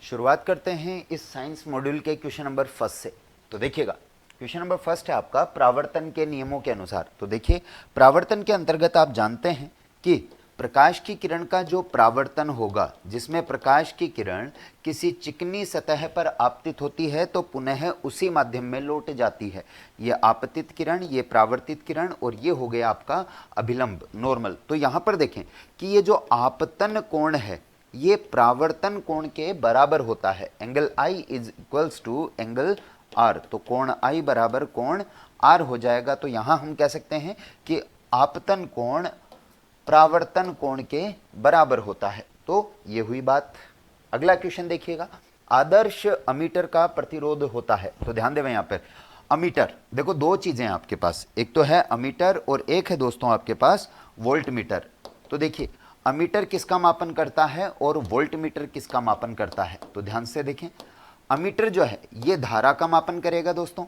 शुरुआत करते हैं इस साइंस मॉड्यूल के क्वेश्चन नंबर फर्स्ट से। तो देखिएगा, क्वेश्चन नंबर फर्स्ट है आपका प्रावर्तन के नियमों के अनुसार। तो देखिए, प्रावर्तन के अंतर्गत आप जानते हैं कि प्रकाश की किरण का जो प्रावर्तन होगा, जिसमें प्रकाश की किरण किसी चिकनी सतह पर आपतित होती है तो पुनः उसी माध्यम में लौट जाती है। ये आपतित किरण, ये प्रावर्तित किरण, और ये हो गया आपका अभिलंब नॉर्मल। तो यहाँ पर देखें कि ये जो आपतन कोण है ये प्रावर्तन कोण के बराबर होता है। Angle I is equals to angle R। तो कोण I बराबर कोण R हो जाएगा। तो यहां हम कह सकते हैं कि आपतन कोण प्रावर्तन कोण के बराबर होता है। तो ये हुई बात। अगला क्वेश्चन देखिएगा, आदर्श अमीटर का प्रतिरोध होता है। तो ध्यान देवें यहाँ पर अमीटर, देखो दो चीजें हैं आपके पास, एक तो है अमीटर और एक है दोस्तों आपके पास वोल्ट मीटर। तो देखिए, अमीटर किसका मापन करता है और वोल्ट मीटर किसका मापन करता है। तो ध्यान से देखें, अमीटर जो है ये धारा का मापन करेगा दोस्तों,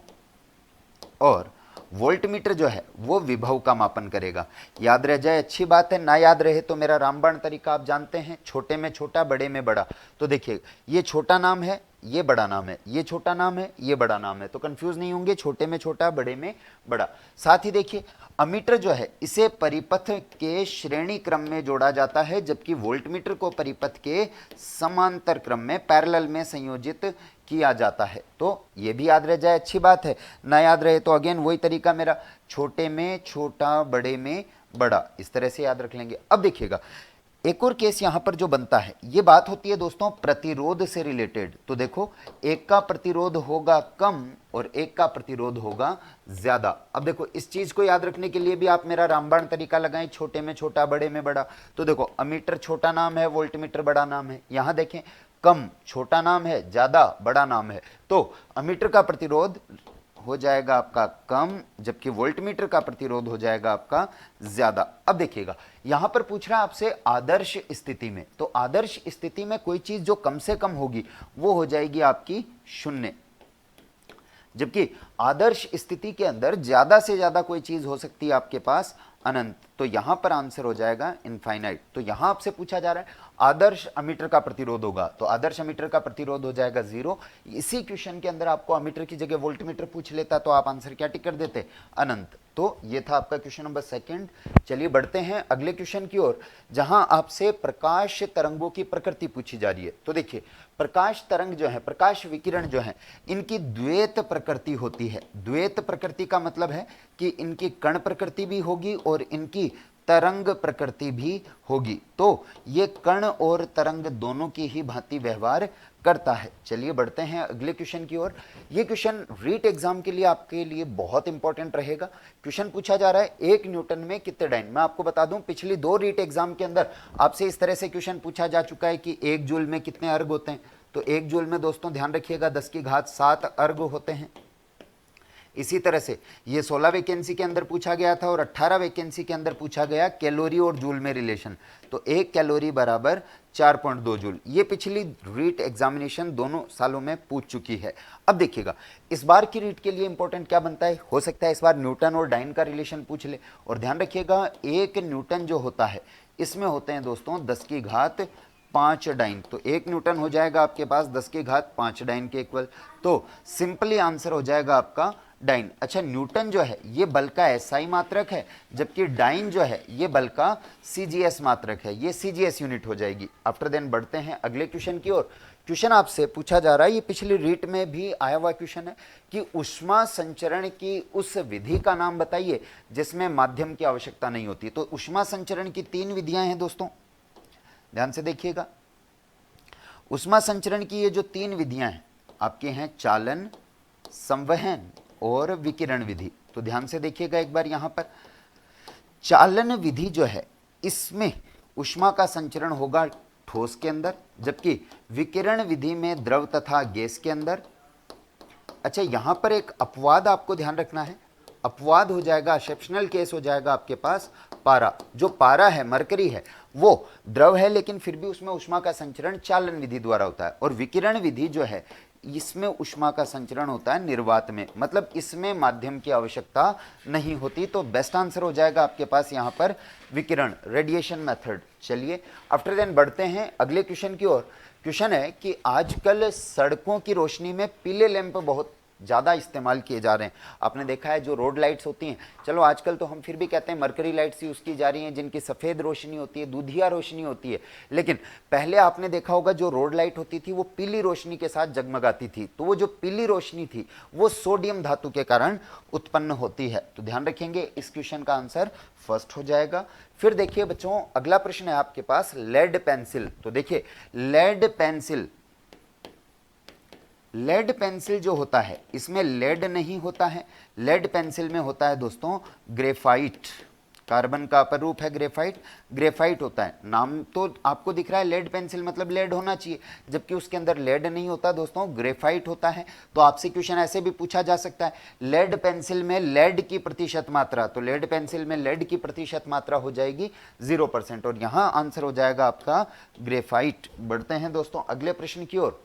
और वोल्ट मीटर जो है वो विभव का मापन करेगा। याद रह जाए अच्छी बात है, ना याद रहे तो मेरा रामबाण तरीका आप जानते हैं, छोटे में छोटा बड़े में बड़ा। तो देखिए, ये छोटा नाम है, ये बड़ा नाम है, ये छोटा नाम है, ये बड़ा नाम है, तो कंफ्यूज नहीं होंगे, छोटे में छोटा बड़े में बड़ा। साथ ही देखिए, अमीटर जो है इसे परिपथ के श्रेणी क्रम में जोड़ा जाता है, जबकि वोल्टमीटर को परिपथ के समांतर क्रम में पैरेलल में संयोजित किया जाता है। तो ये भी याद रह जाए अच्छी बात है, ना याद रहे तो अगेन वही तरीका मेरा, छोटे में छोटा बड़े में बड़ा, इस तरह से याद रख लेंगे। अब देखिएगा, एक और केस यहां पर जो बनता है, ये बात होती है दोस्तों प्रतिरोध से रिलेटेड। तो देखो, एक का प्रतिरोध होगा कम और एक का प्रतिरोध होगा ज्यादा। अब देखो, इस चीज को याद रखने के लिए भी आप मेरा रामबाण तरीका लगाएं, छोटे में छोटा बड़े में बड़ा। तो देखो, अमीटर छोटा नाम है, वोल्टमीटर बड़ा नाम है। यहां देखें, कम छोटा नाम है, ज्यादा बड़ा नाम है। तो अमीटर का प्रतिरोध हो जाएगा आपका कम, जबकि वोल्टमीटर का प्रतिरोध हो जाएगा आपका ज्यादा। अब देखिएगा, यहां पर पूछ रहा है आपसे आदर्श स्थिति में। तो आदर्श स्थिति में कोई चीज जो कम से कम होगी वो हो जाएगी आपकी शून्य, जबकि आदर्श स्थिति के अंदर ज्यादा से ज्यादा कोई चीज हो सकती है आपके पास अनंत। तो यहां पर आंसर हो जाएगा इनफाइनाइट। तो यहां आपसे पूछा जा रहा है आदर्श अमीटर का प्रतिरोध होगा, तो आदर्श अमीटर का प्रतिरोध हो जाएगा 0। इसी क्वेश्चन के अंदर आपको अमीटर की जगह वोल्टमीटर पूछ लेता तो आप आंसर क्या टिक कर देते, अनंत। तो ये था आपका क्वेश्चन नंबर सेकंड। चलिए बढ़ते हैं अगले क्वेश्चन की ओर, जहां आपसे प्रकाश तरंगों की प्रकृति पूछी जा रही है। तो देखिए, प्रकाश तरंग जो है, प्रकाश विकिरण जो है, इनकी द्वैत प्रकृति होती है। द्वैत प्रकृति का मतलब है कि इनकी कण प्रकृति भी होगी और इनकी तरंग प्रकृति भी होगी। तो ये कण और तरंग दोनों की ही भांति व्यवहार करता है। चलिए बढ़ते हैं अगले क्वेश्चन की ओर। ये क्वेश्चन रीट एग्जाम के लिए आपके लिए बहुत इंपॉर्टेंट रहेगा। क्वेश्चन पूछा जा रहा है 1 न्यूटन में कितने डाइन। मैं आपको बता दूं, पिछली 2 रीट एग्जाम के अंदर आपसे इस तरह से क्वेश्चन पूछा जा चुका है कि 1 जूल में कितने अर्ग होते हैं। तो 1 जूल में दोस्तों ध्यान रखिएगा 10 की घात 7 अर्ग होते हैं। इसी तरह से ये 16 वैकेंसी के अंदर पूछा गया था और 18 वैकेंसी के अंदर पूछा गया कैलोरी और जूल में रिलेशन। तो 1 कैलोरी बराबर 4.2 जूल। ये पिछली रीट एग्जामिनेशन दोनों सालों में पूछ चुकी है। अब देखिएगा, इस बार की रीट के लिए इंपॉर्टेंट क्या बनता है, हो सकता है इस बार न्यूटन और डाइन का रिलेशन पूछ ले। और ध्यान रखिएगा, 1 न्यूटन जो होता है इसमें होते हैं दोस्तों 10 की घात 5 डाइन। तो 1 न्यूटन हो जाएगा आपके पास 10 की घात 5 डाइन के इक्वल। तो सिंपली आंसर हो जाएगा आपका डाइन। अच्छा, न्यूटन जो है ये बल का एसआई मात्रक है, जबकि डाइन जो है ये बल का सीजीएस मात्रक है, ये सीजीएस यूनिट हो जाएगी। आफ्टर देन बढ़ते हैं अगले क्वेश्चन की ओर। क्वेश्चन आपसे पूछा जा रहा है, ये पिछली रीट में भी आया हुआ क्वेश्चन है कि ऊष्मा संचरण की उस विधि का नाम बताइए जिसमें माध्यम की आवश्यकता नहीं होती। तो ऊष्मा संचरण की 3 विधियां हैं दोस्तों, ध्यान से देखिएगा। ऊष्मा संचरण की ये जो 3 विधियां हैं आपके हैं चालन, संवहन और विकिरण विधि। तो ध्यान से देखिएगा एक बार, यहां पर चालन विधि जो है इसमें ऊष्मा का संचरण होगा ठोस के अंदर, जबकि विकिरण विधि में द्रव तथा गैस के अंदर। अच्छा, यहां पर एक अपवाद आपको ध्यान रखना है, अपवाद हो जाएगा, एक्सेप्शनल केस हो जाएगा आपके पास पारा। जो पारा है, मरकरी है, वो द्रव है लेकिन फिर भी उसमें ऊष्मा का संचरण चालन विधि द्वारा होता है। और विकिरण विधि जो है इसमें ऊष्मा का संचरण होता है निर्वात में, मतलब इसमें माध्यम की आवश्यकता नहीं होती। तो बेस्ट आंसर हो जाएगा आपके पास यहाँ पर विकिरण, रेडिएशन मेथड। चलिए आफ्टर देन बढ़ते हैं अगले क्वेश्चन की ओर। क्वेश्चन है कि आजकल सड़कों की रोशनी में पीले लैंप बहुत ज़्यादा इस्तेमाल किए जा रहे हैं। आपने देखा है जो रोड लाइट्स होती हैं, चलो आजकल तो हम फिर भी कहते हैं मरकरी लाइट्स यूज़ की जा रही हैं, जिनकी सफ़ेद रोशनी होती है, दूधिया रोशनी होती है, लेकिन पहले आपने देखा होगा जो रोड लाइट होती थी वो पीली रोशनी के साथ जगमगाती थी। तो वो जो पीली रोशनी थी वो सोडियम धातु के कारण उत्पन्न होती है। तो ध्यान रखेंगे, इस क्वेश्चन का आंसर फर्स्ट हो जाएगा। फिर देखिए बच्चों, अगला प्रश्न है आपके पास लेड पेंसिल। तो देखिए लेड पेंसिल जो होता है इसमें लेड नहीं होता है, लेड पेंसिल में होता है दोस्तों ग्रेफाइट। कार्बन का अपर रूप है ग्रेफाइट होता है। नाम तो आपको दिख रहा है लेड पेंसिल, मतलब लेड होना चाहिए, जबकि उसके अंदर लेड नहीं होता दोस्तों, ग्रेफाइट होता है। तो आपसे क्वेश्चन ऐसे भी पूछा जा सकता है, लेड पेंसिल में लेड की प्रतिशत मात्रा, तो लेड पेंसिल में लेड की प्रतिशत मात्रा हो जाएगी 0%, और यहां आंसर हो जाएगा आपका ग्रेफाइट। बढ़ते हैं दोस्तों अगले प्रश्न की ओर।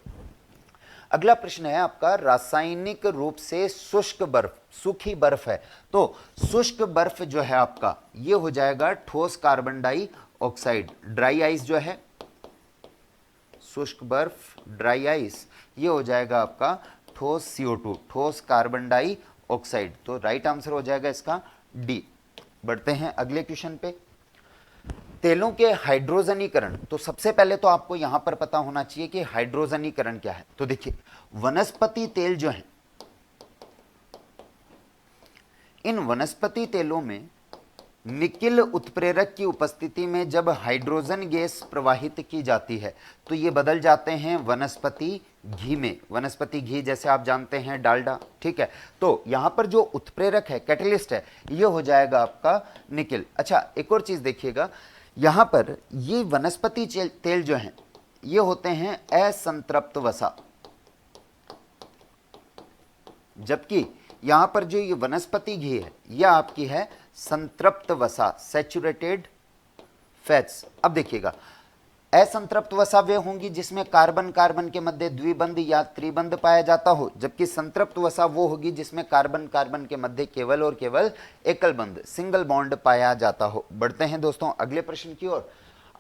अगला प्रश्न है आपका रासायनिक रूप से शुष्क बर्फ, सूखी बर्फ है, तो शुष्क बर्फ जो है आपका ये हो जाएगा ठोस कार्बन डाइऑक्साइड। ड्राई आइस जो है, शुष्क बर्फ ड्राई आइस, ये हो जाएगा आपका ठोस CO2, ठोस कार्बन डाइऑक्साइड। तो राइट आंसर हो जाएगा इसका डी। बढ़ते हैं अगले क्वेश्चन पे। तेलों के हाइड्रोजनीकरण, तो सबसे पहले तो आपको यहां पर पता होना चाहिए कि हाइड्रोजनीकरण क्या है। तो देखिए वनस्पति तेल जो है, इन वनस्पति तेलों में निकिल उत्प्रेरक की उपस्थिति में जब हाइड्रोजन गैस प्रवाहित की जाती है तो ये बदल जाते हैं वनस्पति घी में। वनस्पति घी जैसे आप जानते हैं डालडा, ठीक है। तो यहां पर जो उत्प्रेरक है, कैटलिस्ट है, ये हो जाएगा आपका निकिल। अच्छा एक और चीज देखिएगा, यहां पर ये वनस्पति तेल जो है ये होते हैं असंतृप्त वसा, जबकि यहां पर जो ये वनस्पति घी है यह आपकी है संतृप्त वसा, सैचुरेटेड फैट्स। अब देखिएगा असंतृप्त वसा वे होंगी जिसमें कार्बन कार्बन के मध्य द्विबंध या त्रिबंध पाया जाता हो, जबकि संतृप्त वसा वो होगी जिसमें कार्बन कार्बन के मध्य केवल और केवल एकल बंध, सिंगल बॉन्ड पाया जाता हो। बढ़ते हैं दोस्तों अगले प्रश्न की ओर।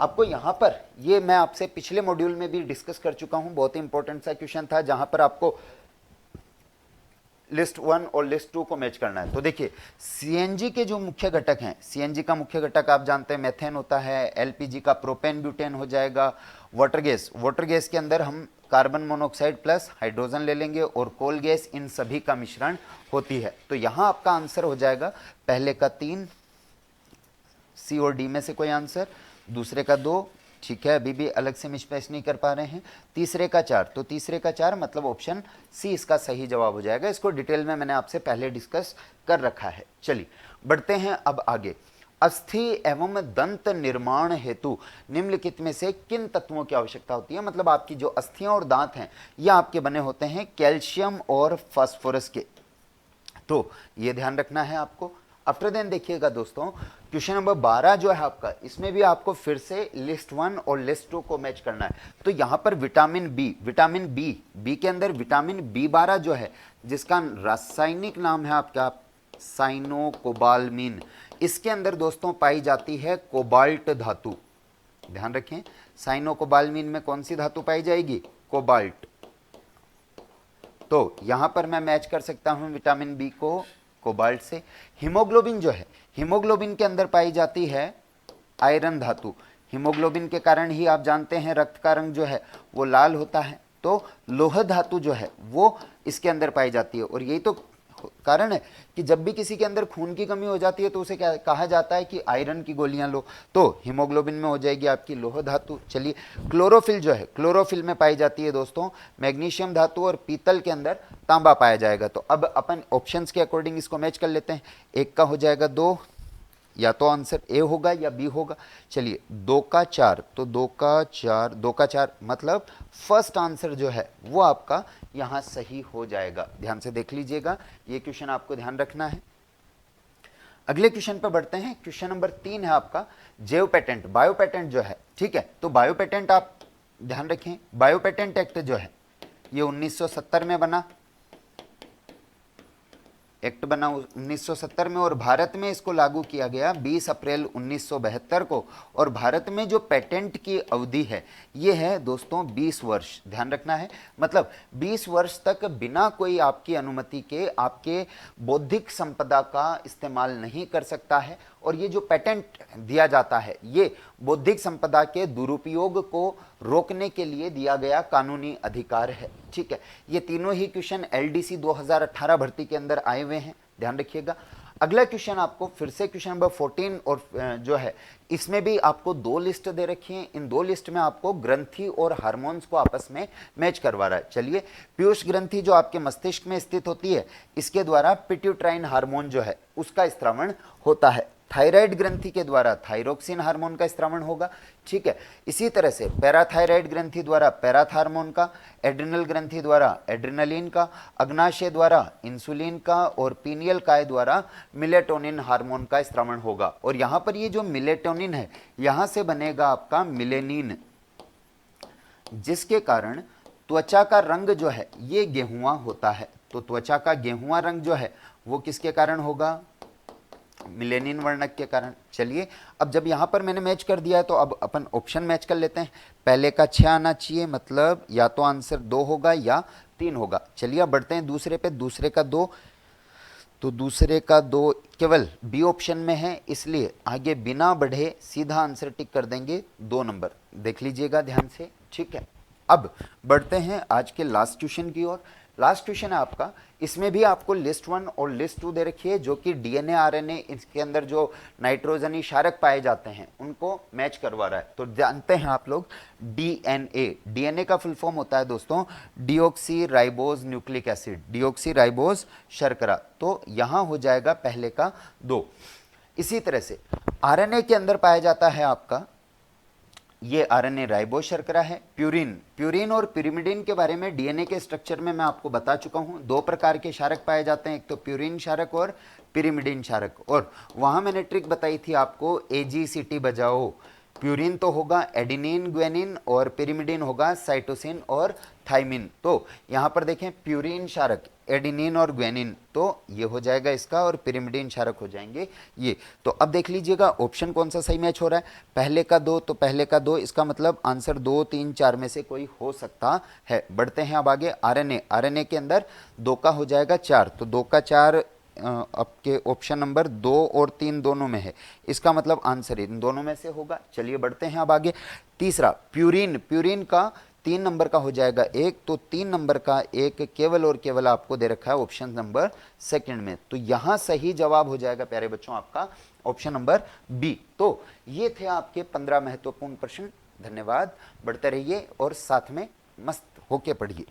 आपको यहां पर, ये मैं आपसे पिछले मॉड्यूल में भी डिस्कस कर चुका हूं, बहुत ही इंपॉर्टेंट सा क्वेश्चन था जहां पर आपको लिस्ट 1 और लिस्ट 2 को मैच करना है। तो देखिए सीएनजी के जो मुख्य घटक हैं, सीएनजी का मुख्य घटक आप जानते हैं मेथेन होता है, एलपीजी का प्रोपेन ब्यूटेन हो जाएगा, वाटर गैस के अंदर हम कार्बन मोनोऑक्साइड प्लस हाइड्रोजन ले लेंगे, और कोल गैस, इन सभी का मिश्रण होती है। तो यहां आपका आंसर हो जाएगा पहले का 3, सी और डी में से कोई आंसर, दूसरे का 2, ठीक है, अभी भी अलग से मिसमैच नहीं कर पा रहे हैं, तीसरे का 4, तो तीसरे का 4 मतलब ऑप्शन सी इसका सही जवाब हो जाएगा। इसको डिटेल में मैंने आपसे पहले डिस्कस कर रखा है। चलिए बढ़ते हैं अब आगे। अस्थि एवं दंत निर्माण हेतु निम्नलिखित में से किन तत्वों की आवश्यकता होती है, मतलब आपकी जो अस्थियां और दांत हैं ये आपके बने होते हैं कैल्शियम और फास्फोरस के, तो ये ध्यान रखना है आपको। आफ्टर देन देखिएगा दोस्तों क्वेश्चन नंबर 12 जो है आपका, इसमें भी आपको फिर से लिस्ट 1 और लिस्ट 2 को मैच करना है। तो यहां पर विटामिन बी के अंदर विटामिन B12 जो है, जिसका रासायनिक नाम है आपका साइनोकोबालमीन, इसके अंदर दोस्तों पाई जाती है कोबाल्ट धातु। ध्यान रखें, साइनोकोबालमीन में कौन सी धातु पाई जाएगी, कोबाल्ट। तो यहां पर मैं मैच कर सकता हूं विटामिन बी को कोबाल्ट से। हीमोग्लोबिन जो है, हीमोग्लोबिन के अंदर पाई जाती है आयरन धातु। हीमोग्लोबिन के कारण ही आप जानते हैं रक्त का रंग जो है वो लाल होता है, तो लोह धातु जो है वो इसके अंदर पाई जाती है। और यही तो कारण है कि जब भी किसी के अंदर खून की कमी हो जाती है तो उसे क्या कहा जाता है कि आयरन की गोलियां लो, तो हीमोग्लोबिन में हो जाएगी आपकी लोह धातु। चलिए क्लोरोफिल जो है, क्लोरोफिल में पाई जाती है दोस्तों मैग्नीशियम धातु, और पीतल के अंदर तांबा पाया जाएगा। तो अब अपन ऑप्शंस के अकॉर्डिंग इसको मैच कर लेते हैं। एक का हो जाएगा 2, या तो आंसर ए होगा या बी होगा। चलिए 2 का 4, तो 2 का 4 मतलब फर्स्ट आंसर जो है वो आपका यहां सही हो जाएगा। ध्यान से देख लीजिएगा, ये क्वेश्चन आपको ध्यान रखना है। अगले क्वेश्चन पर बढ़ते हैं। क्वेश्चन नंबर 3 है आपका जैव पेटेंट, बायो पेटेंट जो है, ठीक है। तो बायो पेटेंट आप ध्यान रखें, बायो पेटेंट एक्ट जो है ये 1970 में बना, एक्ट बना 1970 में और भारत में इसको लागू किया गया 20 अप्रैल 1972 को। और भारत में जो पेटेंट की अवधि है ये है दोस्तों 20 वर्ष, ध्यान रखना है। मतलब 20 वर्ष तक बिना कोई आपकी अनुमति के आपके बौद्धिक संपदा का इस्तेमाल नहीं कर सकता है। और ये जो पेटेंट दिया जाता है ये बौद्धिक संपदा के दुरुपयोग को रोकने के लिए दिया गया कानूनी अधिकार है। ठीक है, ये तीनों ही क्वेश्चन एलडीसी 2018 भर्ती के अंदर आए हुए हैं, ध्यान रखिएगा। अगला क्वेश्चन आपको फिर से क्वेश्चन नंबर 14 और जो है इसमें भी आपको दो लिस्ट दे रखी हैं। इन दो लिस्ट में आपको ग्रंथि और हार्मोन्स को आपस में मैच करवा रहा है। चलिए, पीयूष ग्रंथि जो आपके मस्तिष्क में स्थित होती है इसके द्वारा पिट्यूटाइन हार्मोन जो है उसका स्त्रावण होता है। थायराइड ग्रंथि के द्वारा थायरोक्सिन हार्मोन का स्त्रावण होगा। ठीक है, इसी तरह से पैराथायराइड ग्रंथि द्वारा पैराथ हार्मोन का, एड्रिनल ग्रंथि द्वारा एड्रिनलिन का, अग्नाशय द्वारा इंसुलिन का और पीनियल काय द्वारा मिलेटोनिन हार्मोन का स्त्रावण होगा। और यहां पर ये जो मिलेटोनिन है यहां से बनेगा आपका मिलेनिन, जिसके कारण त्वचा का रंग जो है ये गेहुआ होता है। तो त्वचा का गेहुआ रंग जो है वो किसके कारण होगा? मिलेनिन वर्णक के कारण। चलिए, अब जब यहां पर मैंने मैच कर दिया है तो अब अपन ऑप्शन मैच कर लेते हैं। पहले का 6 आना चाहिए, मतलब या तो आंसर 2 होगा या 3 होगा। चलिए अब बढ़ते हैं दूसरे पे। दूसरे का 2, तो दूसरे का 2 केवल बी ऑप्शन में है, इसलिए आगे बिना बढ़े सीधा आंसर टिक कर देंगे 2 नंबर। देख लीजिएगा ध्यान से। ठीक है, अब बढ़ते हैं आज के लास्ट क्वेश्चन की ओर। लास्ट क्वेश्चन है आपका, इसमें भी आपको लिस्ट 1 और लिस्ट 2 दे रखी है, जो कि डीएनए आरएनए इसके अंदर जो नाइट्रोजनी क्षारक पाए जाते हैं उनको मैच करवा रहा है। तो जानते हैं आप लोग डीएनए, डीएनए का फुल फॉर्म होता है दोस्तों deoxy ribose nucleic acid, deoxy ribose शर्करा। तो यहां हो जाएगा पहले का 2। इसी तरह से आरएनए के अंदर पाया जाता है आपका ये आरएनए राइबोज शर्करा है। प्यूरिन, प्यूरिन और पिरिमिडिन के बारे में डीएनए के स्ट्रक्चर में मैं आपको बता चुका हूं। 2 प्रकार के क्षारक पाए जाते हैं, एक तो प्यूरिन क्षारक और पिरिमिडिन क्षारक। और वहां मैंने ट्रिक बताई थी आपको, एजीसीटी बजाओ। प्यूरिन तो होगा एडिनिन ग्वेनिन और पिरिमिडिन होगा साइटोसिन और थाइमिन। तो यहां पर देखें प्यूरिन क्षारक एडिनिन और ग्वेनिन, तो ये हो जाएगा इसका, और पिरिमिडिन क्षारक हो जाएंगे ये। तो अब देख लीजिएगा ऑप्शन कौन सा सही मैच हो रहा है। पहले का 2, तो पहले का 2, इसका मतलब आंसर 2, 3, 4 में से कोई हो सकता है। बढ़ते हैं अब आगे। आरएनए, आरएनए के अंदर 2 का हो जाएगा 4, तो 2 का 4 आपके ऑप्शन नंबर 2 और 3 दोनों में है, इसका मतलब आंसर इन दोनों में से होगा। चलिए बढ़ते हैं अब आगे। तीसरा प्यूरिन, प्यूरिन का 3 नंबर का हो जाएगा 1, तो 3 नंबर का 1 केवल और केवल आपको दे रखा है ऑप्शन नंबर 2 में। तो यहां सही जवाब हो जाएगा प्यारे बच्चों आपका ऑप्शन नंबर बी। तो ये थे आपके 15 महत्वपूर्ण प्रश्न। धन्यवाद, बढ़ते रहिए और साथ में मस्त होके पढ़िए।